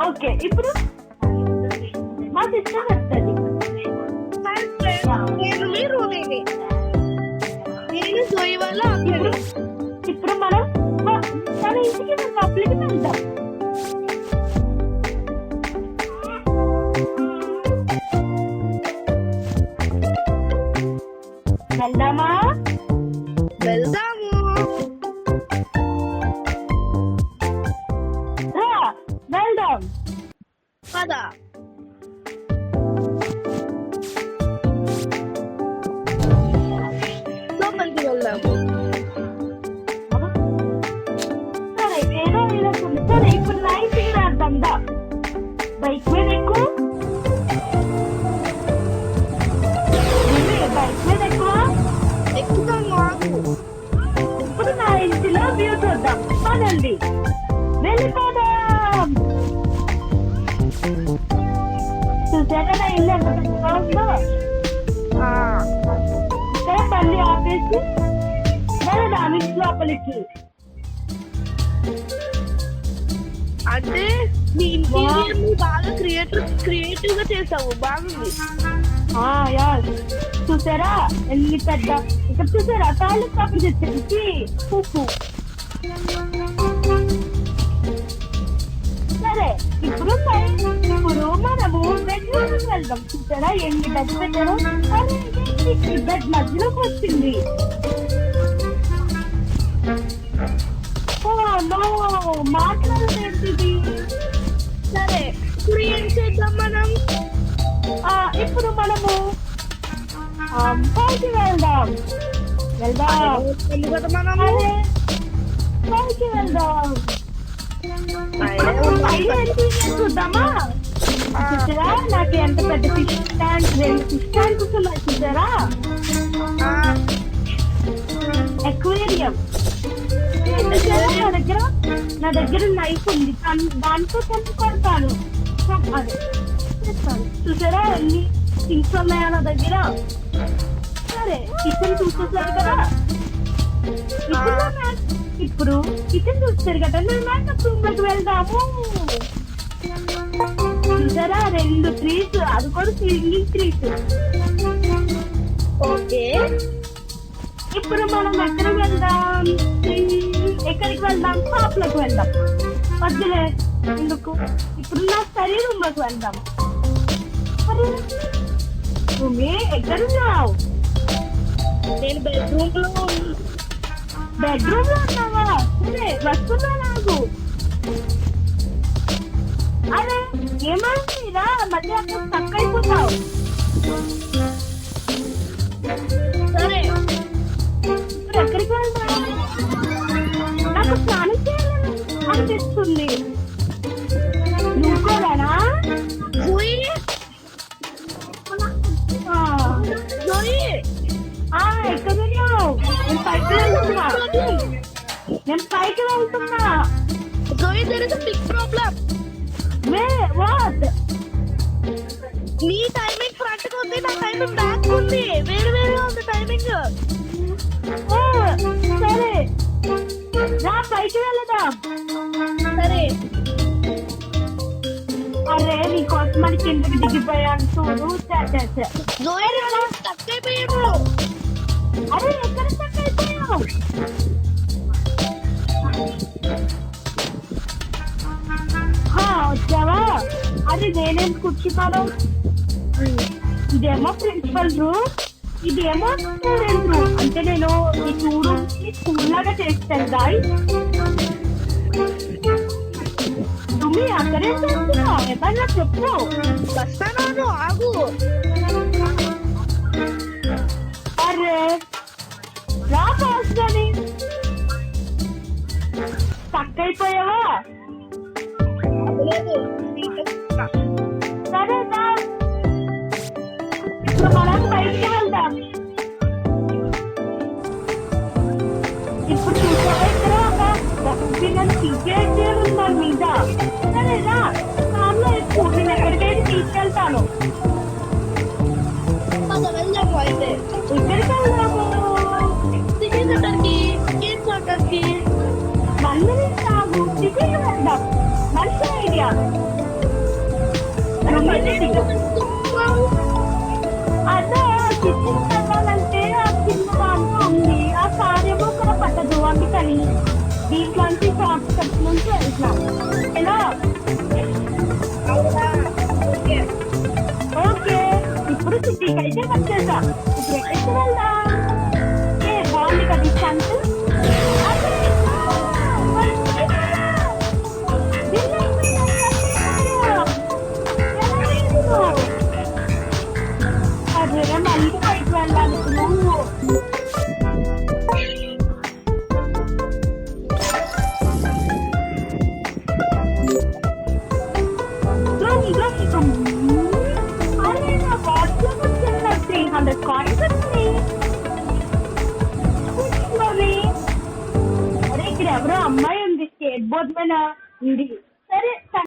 Okay ఇప్పుడు మా sister వస్తుంది. నేను జోయి వల్ల ఇప్పుడు మనం తన ఇంటికి లోపలికి వెళ్దాం. వెళ్దామా? వెళ్దాము. వెళ్దాం పదా లోపలికి వెళ్దాము. సరే ఏదో ఏదో సరే ఇప్పుడు లైఫ్ రాద్దాం. దా బైక్ మీద ఎక్కువ బైక్ మీద ఎక్కుతాం. మాకు ఇప్పుడు నా ఇంటిలో వ్యూ చూద్దాం. పదండి వెళ్ళిపోదాం. చూసారా నా ఇల్లు ఎంత పెద్దగా ఉందో? ఇక్కడ బండి ఆపేసి వెళ్దాం ఇంటి లోపలికి. అంటే నీ ఇంటీరియర్ ని బాగా క్రియేటివ్ గా చేసావు. బాగుంది. చూసారా ఎన్ని పెద్ద ఇక్కడ చూసారా టాయిలెట్ పేపర్ తెచ్చేసి సరే ఇప్పుడు మనము బెడ్రూమ్ వెళ్దాం. చూసారా ఎన్ని బెడ్ పెట్టారో? బెడ్ మధ్యలోకి వచ్చింది. మాట్లాడేది. సరే ఇప్పుడు ఏం చేద్దాం మనం? ఇప్పుడు మనము పైకి వెళ్దాం. పైకి వెళ్దాం. చూద్దామా? చూసారా నాకు ఎంత పెద్ద ఫిష్ ట్యాంక్, 2 ఫిష్ ట్యాంక్స్ ఉన్నాయి. చూసారా ఎక్వేరియం. నా దగ్గర నైఫ్ ఉంది. దాంతో తను కొడతాను. అదే చూసారా ఎన్ని థింగ్స్ ఉన్నాయా నా దగ్గర? సరే కిచెన్ చూసేసారు కదా. ఇప్పుడు కిచెన్ చూస్తారు కదా. నేను మేకప్ రూమ్ లోకి వెళ్దాము. చూసారా 2 ట్రీస్, అది కూడా సింగింగ్ ట్రీస్. ఓకే ఇప్పుడు మనం ఎక్కడికి వెళ్దాం? షాప్ లోకి వెళ్దాం. వద్దులే ఎందుకు. ఇప్పుడు నా స్టడీ రూమ్ లోకి వెళ్దాం. భూమి ఎక్కడున్నావు? నేను బెడ్రూమ్ లో ఉన్నావా? సరే వస్తున్నా. నాకు అరే ఏమైందిరా మళ్ళీ అక్కడ స్టక్ అయిపోతావు. సరే ఇప్పుడు ఎక్కడికి వెళ్దాం? నాకు స్నానం చేయాలని అనిపిస్తుంది. నువ్వు కూడానా? ఎక్కడున్నావు? నేను పైకి వెళ్తున్నా. Big problem. నీ టైమింగ్ ఫ్రంట్ గా ఉంది, నా టైమింగ్ బ్యాక్ ఉంది. వేరే ఉంది టైమింగ్. సరే రా పైకి వెళ్దాం. సరే అరే నీకోసం మరి కిందకి దిగిపోయాను చూడు. స్టక్ అయిపోయాము. అరే ఎక్కడ స్టక్ అయిపోయావు? వచ్చావా? అది నేనేం కూర్చున్నాను. ఇదేమో ప్రిన్సిపల్ రూమ్, ఇదేమో స్టూడెంట్ రూమ్. అంటే నేను ఈ 2 రూమ్స్ ని స్కూల్ లాగా చేస్తాను. గాయ్స్ నువ్వు అక్కడే చేస్తున్నావు. ఏమన్నా చెప్పు. వస్తాను ఆగు. అరే రా ఫాస్ట్ అని. స్టక్ అయిపోయావా? సరే రా. ఇప్పుడు మనం బయటికి వెళ్దాం. ఇప్పుడు చూసావా ఇక్కడ డస్ట్బిన్ తీసేసే ఉందా మీద? సరే రా కార్లో ఎక్కువ. నేను ఎక్కడికైతే తీసుకెళ్తాను. అయితే ఇక్కడికి వెళ్దాము. చికెన్ సెంటర్కి మళ్ళీ అదే కిచెన్ వెళ్ళాలంటే ఆ చిన్న దాంట్లో ఉంది, ఆ కార్యము కూడా పట్టదు, అందుకని దీంట్లోంచి షార్ట్ కట్ నుంచి వెళ్తున్నాం. ఎలా ఓకే, ఇప్పుడు సిటీకి అయితే వచ్చేసా. ఇప్పుడు ఎక్కడికి వెళ్దాం? బాగుంది కదా ఈ ఛాన్స్. అదే మళ్ళీ బయటకు వెళ్ళాలి నువ్వు. అరే నా వాట్సాప్ వచ్చింది 300 కాయిన్స్ వచ్చినాయి. అరే ఇక్కడ ఎవరో అమ్మాయి ఉంది స్కేట్ బోర్డ్ మీద ఉంది. సరే